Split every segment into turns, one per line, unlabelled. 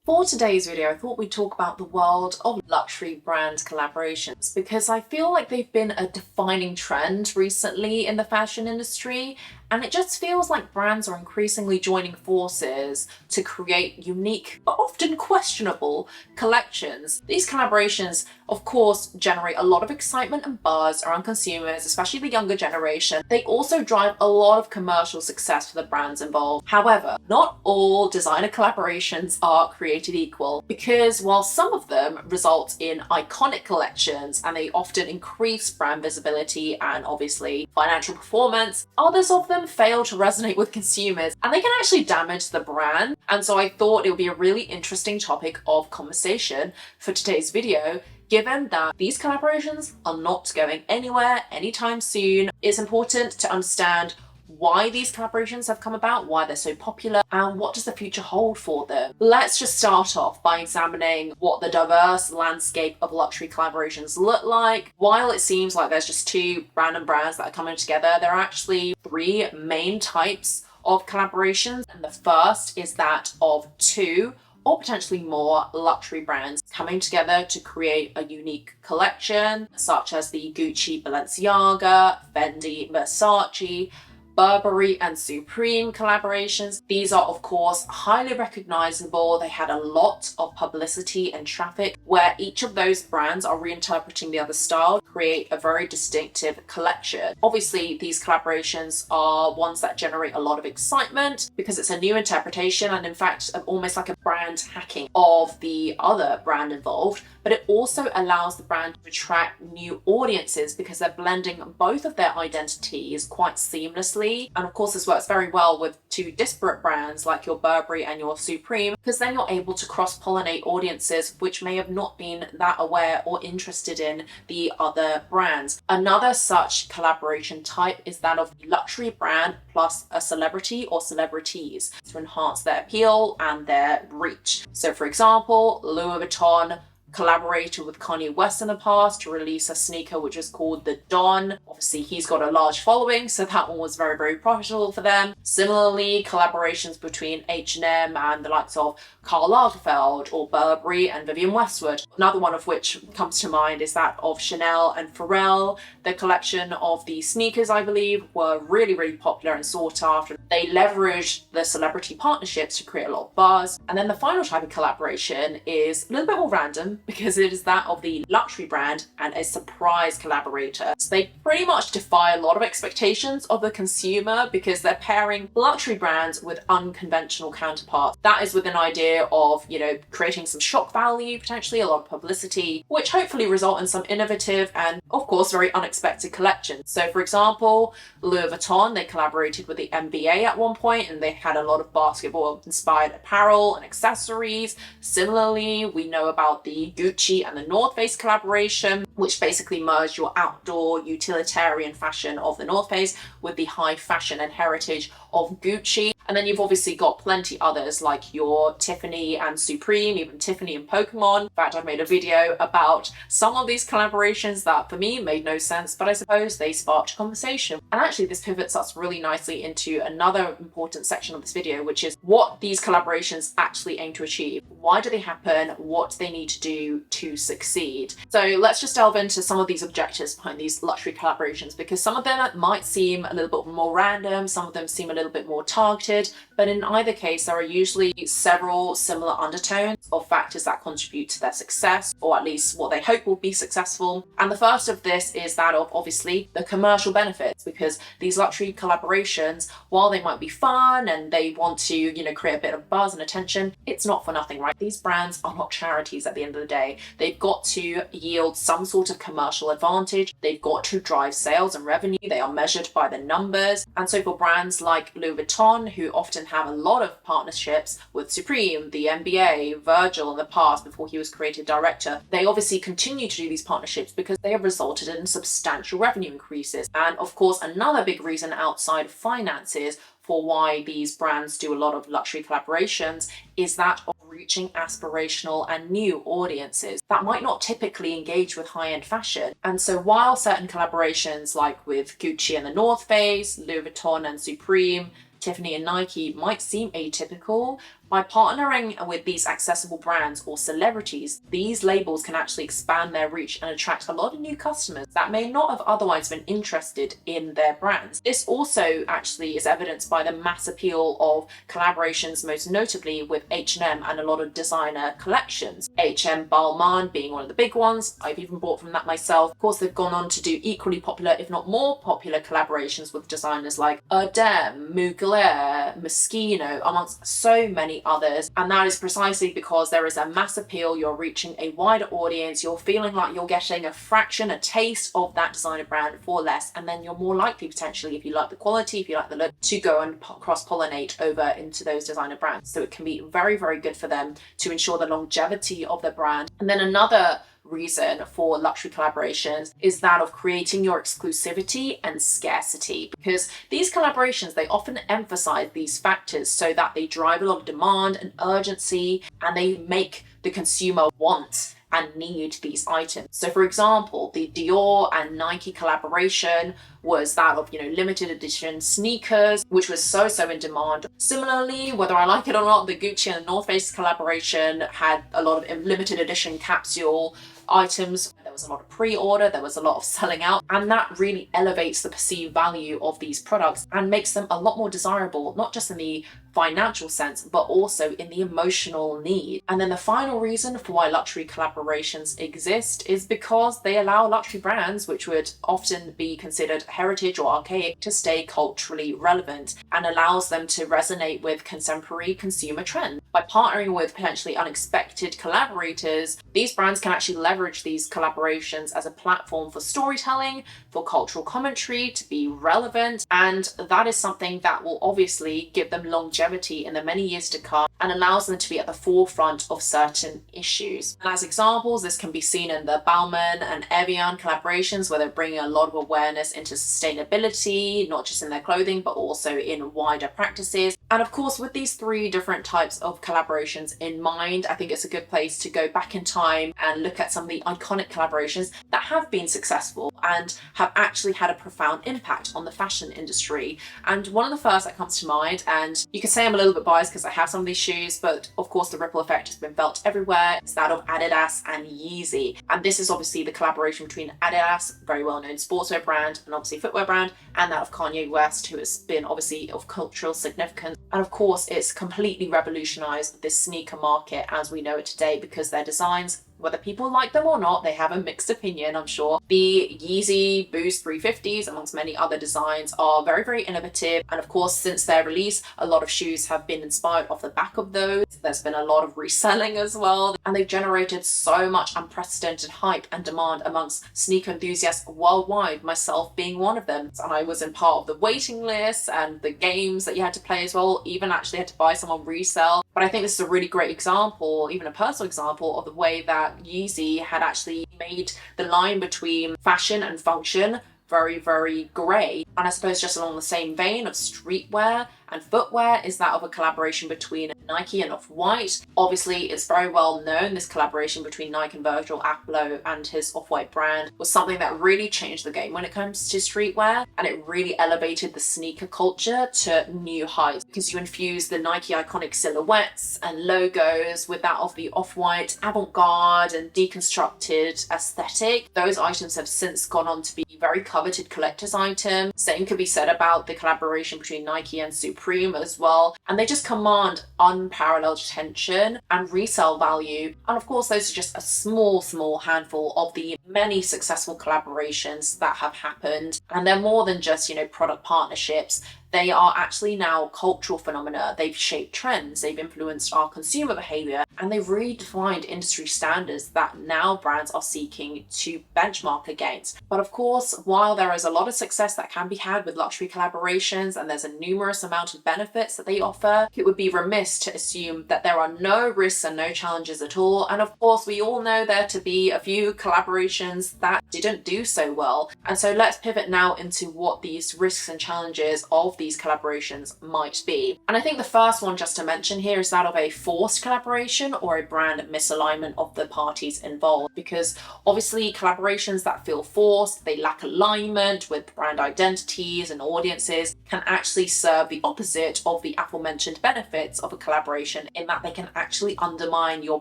For today's video, I thought we'd talk about the world of luxury brand collaborations because I feel like they've been a defining trend recently in the fashion industry, and it just feels like brands are increasingly joining forces to create unique but often questionable collections. These collaborations, of course, generate a lot of excitement and buzz around consumers, especially the younger generation. They also drive a lot of commercial success for the brands involved. However, not all designer collaborations are created equal, because while some of them result in iconic collections and they often increase brand visibility and obviously financial performance, others of them fail to resonate with consumers and they can actually damage the brand. And so I thought it would be a really interesting topic of conversation for today's video. Given that these collaborations are not going anywhere anytime soon, it's important to understand why these collaborations have come about, why they're so popular, and what does the future hold for them. Let's just start off by examining what the diverse landscape of luxury collaborations look like. While it seems like there's just two random brands that are coming together, there are actually three main types of collaborations. And the first is that of two or potentially more luxury brands coming together to create a unique collection, such as the Gucci, Balenciaga, Fendi, Versace, Burberry and Supreme collaborations. These are, of course, highly recognizable. They had a lot of publicity and traffic, where each of those brands are reinterpreting the other style to create a very distinctive collection. Obviously, these collaborations are ones that generate a lot of excitement because it's a new interpretation and, in fact, almost like a brand hacking of the other brand involved. But it also allows the brand to attract new audiences because they're blending both of their identities quite seamlessly. And of course, this works very well with two disparate brands like your Burberry and your Supreme, because then you're able to cross-pollinate audiences which may have not been that aware or interested in the other brands. Another such collaboration type is that of the luxury brand plus a celebrity or celebrities to enhance their appeal and their reach. So for example, Louis Vuitton collaborated with Kanye West in the past to release a sneaker which is called the Don. Obviously, he's got a large following, so that one was very, very profitable for them. Similarly, collaborations between H&M and the likes of Karl Lagerfeld or Burberry and Vivienne Westwood. Another one of which comes to mind is that of Chanel and Pharrell. The collection of the sneakers, I believe, were really, really popular and sought after. They leveraged the celebrity partnerships to create a lot of buzz. And then the final type of collaboration is a little bit more random, because it is that of the luxury brand and a surprise collaborator. So they pretty much defy a lot of expectations of the consumer because they're pairing luxury brands with unconventional counterparts. That is with an idea of, creating some shock value, potentially a lot of publicity, which hopefully result in some innovative and, of course, very unexpected collections. So for example, Louis Vuitton, they collaborated with the NBA at one point and they had a lot of basketball inspired apparel and accessories. Similarly, we know about the Gucci and the North Face collaboration, which basically merged your outdoor utilitarian fashion of the North Face with the high fashion and heritage of Gucci. And then you've obviously got plenty others like your Tiffany and Supreme, even Tiffany and Pokemon. In fact, I've made a video about some of these collaborations that for me made no sense, but I suppose they sparked a conversation. And actually this pivots us really nicely into another important section of this video, which is what these collaborations actually aim to achieve. Why do they happen? What do they need to do to succeed? So let's just delve into some of these objectives behind these luxury collaborations, because some of them might seem a little bit more random, some of them seem a little bit more targeted, but in either case, there are usually several similar undertones of factors that contribute to their success, or at least what they hope will be successful. And the first of this is that of, obviously, the commercial benefits, because these luxury collaborations, while they might be fun and they want to, create a bit of buzz and attention, it's not for nothing, right? These brands are not charities at the end of the day. They've got to yield some sort of commercial advantage. They've got to drive sales and revenue. They are measured by the numbers. And so for brands like Louis Vuitton, who often have a lot of partnerships with Supreme, the NBA, Virgil in the past before he was creative director, they obviously continue to do these partnerships because they have resulted in substantial revenue increases. And of course, another big reason outside of finances for why these brands do a lot of luxury collaborations is that of reaching aspirational and new audiences that might not typically engage with high-end fashion. And so while certain collaborations like with Gucci and the North Face, Louis Vuitton and Supreme, Tiffany and Nike might seem atypical, By partnering with these accessible brands or celebrities, these labels can actually expand their reach and attract a lot of new customers that may not have otherwise been interested in their brands. This also actually is evidenced by the mass appeal of collaborations, most notably with H&M and a lot of designer collections. H&M Balmain being one of the big ones. I've even bought from that myself. Of course, they've gone on to do equally popular, if not more popular, collaborations with designers like Erdem, Mugler, Moschino, amongst so many others. And that is precisely because there is a mass appeal. You're reaching a wider audience. You're feeling like you're getting a fraction, a taste of that designer brand for less. And then you're more likely, potentially, if you like the quality, if you like the look, to go and cross-pollinate over into those designer brands. So it can be very, very good for them to ensure the longevity of their brand. And then another reason for luxury collaborations is that of creating your exclusivity and scarcity, because these collaborations, they often emphasize these factors so that they drive a lot of demand and urgency, and they make the consumer want and need these items. So for example, the Dior and Nike collaboration was that of, limited edition sneakers, which was so in demand. Similarly, whether I like it or not, the Gucci and North Face collaboration had a lot of limited edition capsule items. There was a lot of pre-order, there was a lot of selling out, and that really elevates the perceived value of these products and makes them a lot more desirable, not just in the financial sense, but also in the emotional need. And then the final reason for why luxury collaborations exist is because they allow luxury brands, which would often be considered heritage or archaic, to stay culturally relevant, and allows them to resonate with contemporary consumer trends. By partnering with potentially unexpected collaborators, these brands can actually leverage these collaborations as a platform for storytelling, for cultural commentary, to be relevant, and that is something that will obviously give them longevity in the many years to come and allows them to be at the forefront of certain issues. And as examples, this can be seen in the Balmain and Evian collaborations, where they're bringing a lot of awareness into sustainability, not just in their clothing, but also in wider practices. And of course, with these three different types of collaborations in mind, I think it's a good place to go back in time and look at some of the iconic collaborations that have been successful and have actually had a profound impact on the fashion industry. And one of the first that comes to mind, and you can say I'm a little bit biased because I have some of these shoes, but of course the ripple effect has been felt everywhere, is that of Adidas and Yeezy. And this is obviously the collaboration between Adidas, very well-known sportswear brand, and obviously footwear brand, and that of Kanye West, who has been obviously of cultural significance. And of course, it's completely revolutionized this sneaker market as we know it today, because their designs, whether people like them or not, they have a mixed opinion, I'm sure. The Yeezy Boost 350s, amongst many other designs, are very innovative. And of course, since their release, a lot of shoes have been inspired off the back of those. There's been a lot of reselling as well. And they've generated so much unprecedented hype and demand amongst sneaker enthusiasts worldwide, myself being one of them. And I was in part of the waiting list and the games that you had to play as well, even actually had to buy some on resale. But I think this is a really great example, even a personal example, of the way that Yeezy had actually made the line between fashion and function very grey. And I suppose just along the same vein of streetwear and footwear is that of a collaboration between Nike and Off-White. Obviously, it's very well known, this collaboration between Nike and Virgil Abloh and his Off-White brand was something that really changed the game when it comes to streetwear, and it really elevated the sneaker culture to new heights, because you infuse the Nike iconic silhouettes and logos with that of the Off-White avant-garde and deconstructed aesthetic. Those items have since gone on to be very coveted collector's items. Same could be said about the collaboration between Nike and Supreme as well, and they just command unparalleled attention and resale value. And of course, those are just a small handful of the many successful collaborations that have happened, and they're more than just product partnerships. They are actually now cultural phenomena. They've shaped trends, they've influenced our consumer behavior, and they've redefined industry standards that now brands are seeking to benchmark against. But of course, while there is a lot of success that can be had with luxury collaborations, and there's a numerous amount of benefits that they offer, it would be remiss to assume that there are no risks and no challenges at all. And of course, we all know there to be a few collaborations that didn't do so well. And so let's pivot now into what these risks and challenges of these these collaborations might be. And I think the first one just to mention here is that of a forced collaboration or a brand misalignment of the parties involved, because obviously collaborations that feel forced, they lack alignment with brand identities and audiences, can actually serve the opposite of the aforementioned benefits of a collaboration, in that they can actually undermine your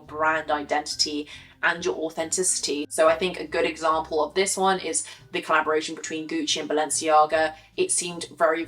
brand identity and your authenticity. So I think a good example of this one is the collaboration between Gucci and Balenciaga. It seemed very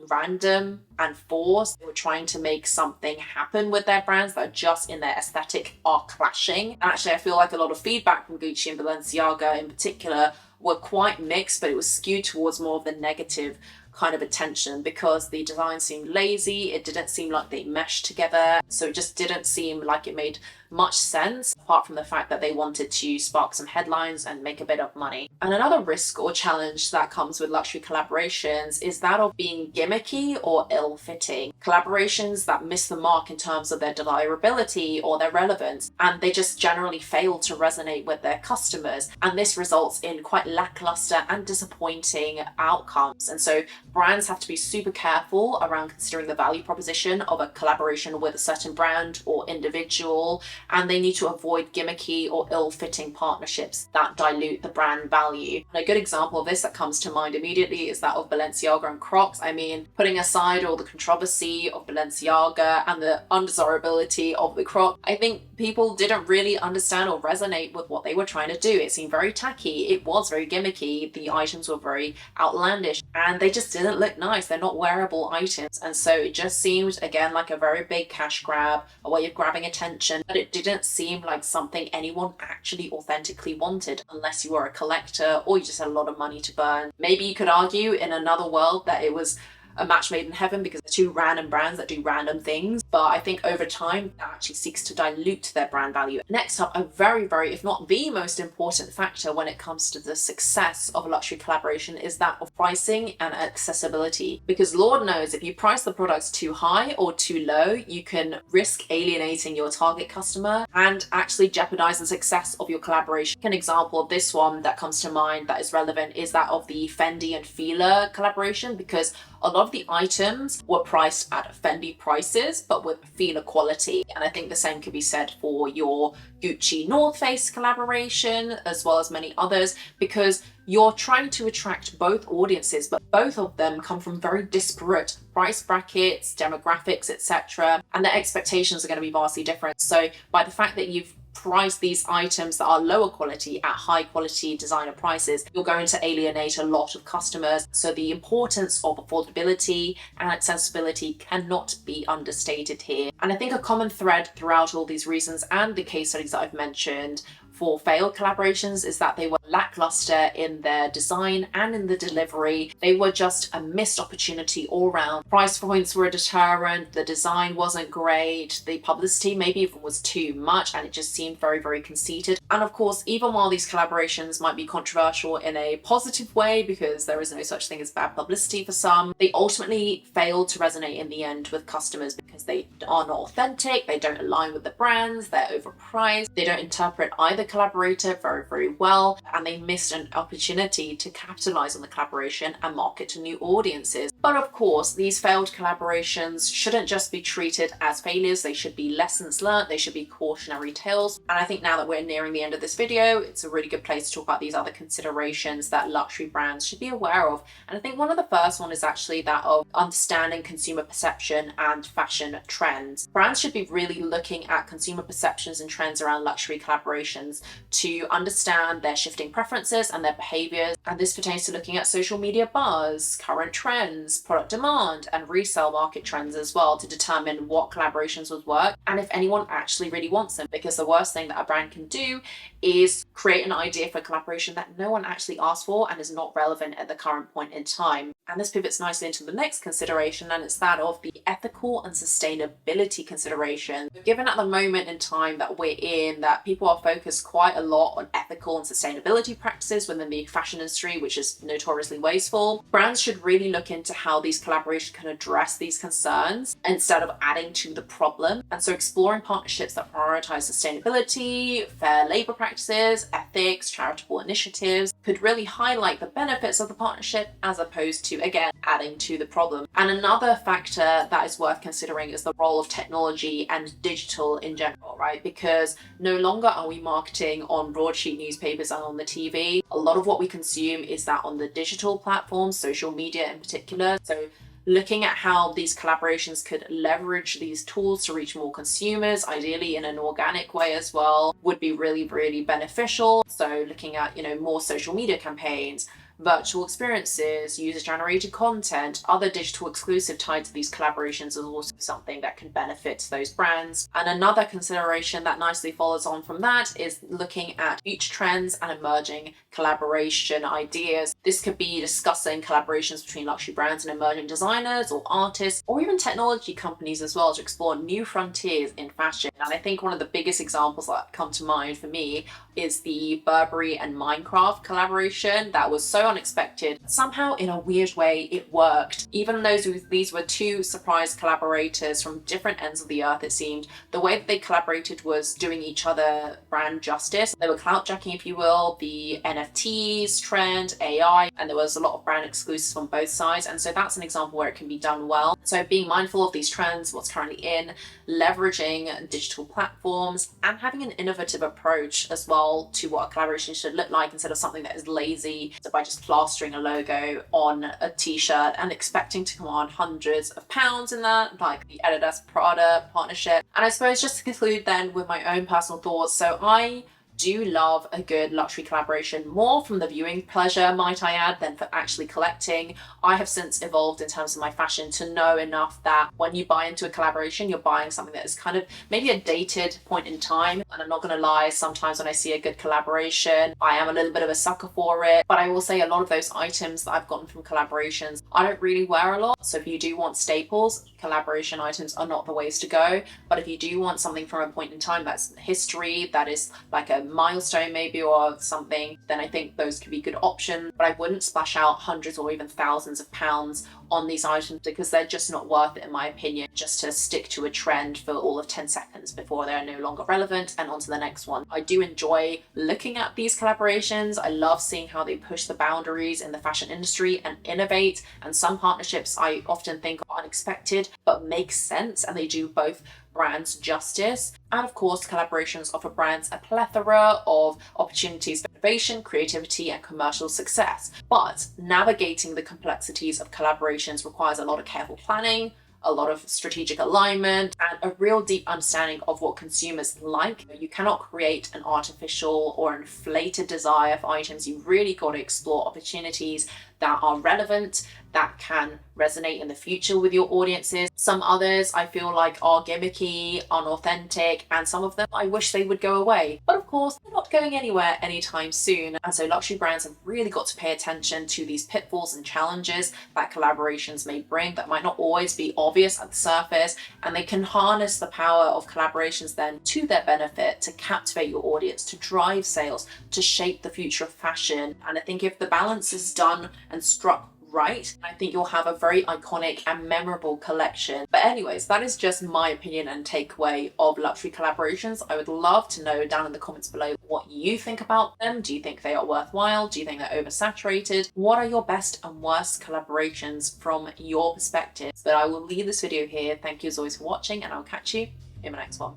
random and forced. They were trying to make something happen with their brands that just in their aesthetic are clashing. And actually I feel like a lot of feedback from Gucci and Balenciaga in particular were quite mixed, but it was skewed towards more of the negative kind of attention, because the design seemed lazy. It didn't seem like they meshed together. So it just didn't seem like it made much sense, apart from the fact that they wanted to spark some headlines and make a bit of money. And another risk or challenge that comes with luxury collaborations is that of being gimmicky or ill-fitting. Collaborations that miss the mark in terms of their desirability or their relevance, and they just generally fail to resonate with their customers. And this results in quite lackluster and disappointing outcomes. And so brands have to be super careful around considering the value proposition of a collaboration with a certain brand or individual, and they need to avoid gimmicky or ill-fitting partnerships that dilute the brand value. And a good example of this that comes to mind immediately is that of Balenciaga and Crocs. I mean, putting aside all the controversy of Balenciaga and the undesirability of the Crocs, I think people didn't really understand or resonate with what they were trying to do. It seemed very tacky. It was very gimmicky. The items were very outlandish, and they just didn't look nice. They're not wearable items. And so it just seemed, again, like a very big cash grab, a way of grabbing attention, but it didn't seem like something anyone actually authentically wanted, unless you were a collector or you just had a lot of money to burn. Maybe you could argue in another world that it was a match made in heaven, because they're two random brands that do random things. But I think over time that actually seeks to dilute their brand value. Next up, a very, if not the most important factor when it comes to the success of a luxury collaboration is that of pricing and accessibility. Because Lord knows, if you price the products too high or too low, you can risk alienating your target customer and actually jeopardize the success of your collaboration. An example of this one that comes to mind that is relevant is that of the Fendi and Fila collaboration, because a lot of the items were priced at Fendi prices, but with Fila quality. And I think the same could be said for your Gucci North Face collaboration, as well as many others, because you're trying to attract both audiences, but both of them come from very disparate price brackets, demographics, etc. And their expectations are going to be vastly different. So by the fact that you've price these items that are lower quality at high quality designer prices, you're going to alienate a lot of customers. So the importance of affordability and accessibility cannot be understated here. And I think a common thread throughout all these reasons and the case studies that I've mentioned for failed collaborations is that they were lackluster in their design and in the delivery. They were just a missed opportunity all around. Price points were a deterrent, the design wasn't great, the publicity maybe even was too much, and it just seemed very conceited. And of course, even while these collaborations might be controversial in a positive way, because there is no such thing as bad publicity for some, they ultimately failed to resonate in the end with customers because they are not authentic, they don't align with the brands, they're overpriced, they don't interpret either collaborator very well, and they missed an opportunity to capitalize on the collaboration and market to new audiences. But of course, these failed collaborations shouldn't just be treated as failures, they should be lessons learned, they should be cautionary tales. And I think now that we're nearing the end of this video, it's a really good place to talk about these other considerations that luxury brands should be aware of. And I think one of the first one is actually that of understanding consumer perception and fashion trends. Brands should be really looking at consumer perceptions and trends around luxury collaborations to understand their shifting preferences and their behaviors. And this pertains to looking at social media buzz, current trends, product demand, and resale market trends as well, to determine what collaborations would work and if anyone actually really wants them. Because the worst thing that a brand can do is create an idea for a collaboration that no one actually asked for and is not relevant at the current point in time. And this pivots nicely into the next consideration, and it's that of the ethical and sustainability consideration. Given at the moment in time that we're in, that people are focused quite a lot on ethical and sustainability practices within the fashion industry, which is notoriously wasteful, brands should really look into how these collaborations can address these concerns instead of adding to the problem. And so exploring partnerships that prioritize sustainability, fair labor practices, ethics, charitable initiatives could really highlight the benefits of the partnership as opposed to to, again, adding to the problem. And another factor that is worth considering is the role of technology and digital in general, right? Because no longer are we marketing on broadsheet newspapers and on the TV. A lot of what we consume is that on the digital platforms, social media in particular. So looking at how these collaborations could leverage these tools to reach more consumers, ideally in an organic way as well, would be really, really beneficial. So looking at, more social media campaigns, virtual experiences, user-generated content, other digital exclusive tied to these collaborations is also something that can benefit those brands. And another consideration that nicely follows on from that is looking at future trends and emerging collaboration ideas. This could be discussing collaborations between luxury brands and emerging designers or artists, or even technology companies as well, to explore new frontiers in fashion. And I think one of the biggest examples that come to mind for me is the Burberry and Minecraft collaboration that was so unexpected. Somehow, in a weird way, it worked. Even though these were two surprise collaborators from different ends of the earth, it seemed, the way that they collaborated was doing each other brand justice. They were clout jacking, if you will, the NFTs, trend, AI, and there was a lot of brand exclusives on both sides. And so that's an example where it can be done well. So being mindful of these trends, what's currently in, leveraging digital platforms, and having an innovative approach as well to what a collaboration should look like, instead of something that is lazy, so by just plastering a logo on a t-shirt and expecting to command hundreds of pounds in that, like the Adidas Prada partnership. And I suppose just to conclude then with my own personal thoughts, so I do love a good luxury collaboration, more from the viewing pleasure, might I add, than for actually collecting. I have since evolved in terms of my fashion to know enough that when you buy into a collaboration, you're buying something that is kind of maybe a dated point in time. And I'm not going to lie, sometimes when I see a good collaboration, I am a little bit of a sucker for it. But I will say a lot of those items that I've gotten from collaborations, I don't really wear a lot. So if you do want staples, collaboration items are not the ways to go. But if you do want something from a point in time that's history, that is like a milestone maybe or something, then I think those could be good options. But I wouldn't splash out hundreds or even thousands of pounds on these items, because they're just not worth it, in my opinion, just to stick to a trend for all of 10 seconds before they're no longer relevant and on to the next one. I do enjoy looking at these collaborations. I love seeing how they push the boundaries in the fashion industry and innovate, and some partnerships I often think are unexpected but make sense, and they do both brands justice. And of course, collaborations offer brands a plethora of opportunities for innovation, creativity, and commercial success. But navigating the complexities of collaborations requires a lot of careful planning, a lot of strategic alignment, and a real deep understanding of what consumers like. You cannot create an artificial or inflated desire for items. You really got to explore opportunities that are relevant, that can resonate in the future with your audiences. Some others I feel like are gimmicky, unauthentic, and some of them I wish they would go away. But of course, they're not going anywhere anytime soon. And so luxury brands have really got to pay attention to these pitfalls and challenges that collaborations may bring that might not always be obvious at the surface. And they can harness the power of collaborations then to their benefit, to captivate your audience, to drive sales, to shape the future of fashion. And I think if the balance is done and struck right, I think you'll have a very iconic and memorable collection. But anyways, that is just my opinion and takeaway of luxury collaborations. I would love to know down in the comments below what you think about them. Do you think they are worthwhile? Do you think they're oversaturated? What are your best and worst collaborations from your perspective? But I will leave this video here. Thank you as always for watching, and I'll catch you in my next one.